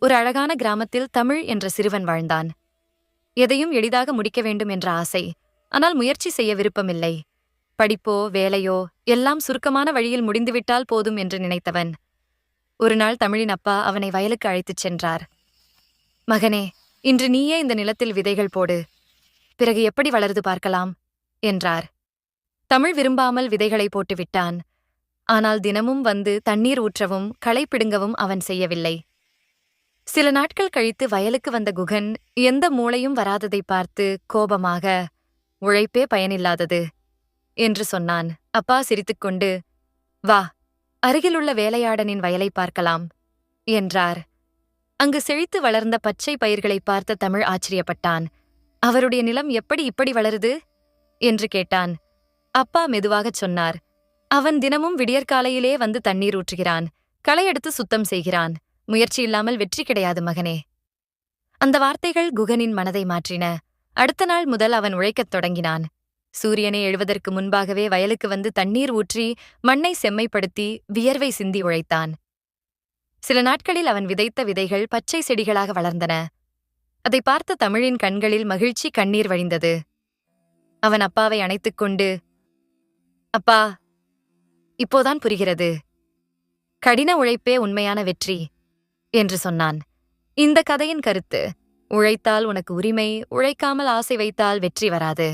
ஒரு அழகான கிராமத்தில் தமிழ் என்ற சிறுவன் வாழ்ந்தான். எதையும் எளிதாக முடிக்க வேண்டும் என்ற ஆசை, ஆனால் முயற்சி செய்ய விருப்பமில்லை. படிப்போ வேலையோ எல்லாம் சுருக்கமான வழியில் முடிந்துவிட்டால் போதும் என்று நினைத்தவன். ஒரு நாள் தமிழின் அப்பா அவனை வயலுக்கு அழைத்துச் சென்றார். மகனே, இன்று நீயே இந்த நிலத்தில் விதைகள் போடு, பிறகு எப்படி வளருது பார்க்கலாம் என்றார். தமிழ் விரும்பாமல் விதைகளை போட்டுவிட்டான். ஆனால் தினமும் வந்து தண்ணீர் ஊற்றவும் களை பிடுங்கவும் அவன் செய்யவில்லை. சில நாட்கள் கழித்து வயலுக்கு வந்த குகன் எந்த மூளையும் வராததை பார்த்து கோபமாக, உழைப்பே பயனில்லாதது என்று சொன்னான். அப்பா சிரித்துக்கொண்டு, வா, அருகிலுள்ள வேலையாடனின் வயலை பார்க்கலாம் என்றார். அங்கு செழித்து வளர்ந்த பச்சை பயிர்களை பார்த்த தமிழ் ஆச்சரியப்பட்டான். அவருடைய நிலம் எப்படி இப்படி வளருது என்று கேட்டான். அப்பா மெதுவாகச் சொன்னார், அவன் தினமும் விடியற்காலையிலே வந்து தண்ணீர் ஊற்றுகிறான், களையெடுத்து சுத்தம் செய்கிறான். முயற்சி இல்லாமல் வெற்றி கிடையாது மகனே. அந்த வார்த்தைகள் குகனின் மனதை மாற்றின. அடுத்த நாள் முதல் அவன் உழைக்கத் தொடங்கினான். சூரியனை எழுவதற்கு முன்பாகவே வயலுக்கு வந்து தண்ணீர் ஊற்றி மண்ணை செம்மைப்படுத்தி வியர்வை சிந்தி உழைத்தான். சில நாட்களில் அவன் விதைத்த விதைகள் பச்சை செடிகளாக வளர்ந்தன. அதை பார்த்த தமிழின் கண்களில் மகிழ்ச்சி கண்ணீர் வழிந்தது. அவன் அப்பாவை அணைத்துக்கொண்டு, அப்பா, இப்போதான் புரிகிறது, கடின உழைப்பே உண்மையான வெற்றி என்று சொன்னான். இந்த கதையின் கருத்து, உழைத்தால் உனக்கு உரிமை, உழைக்காமல் ஆசை வைத்தால் வெற்றி வராது.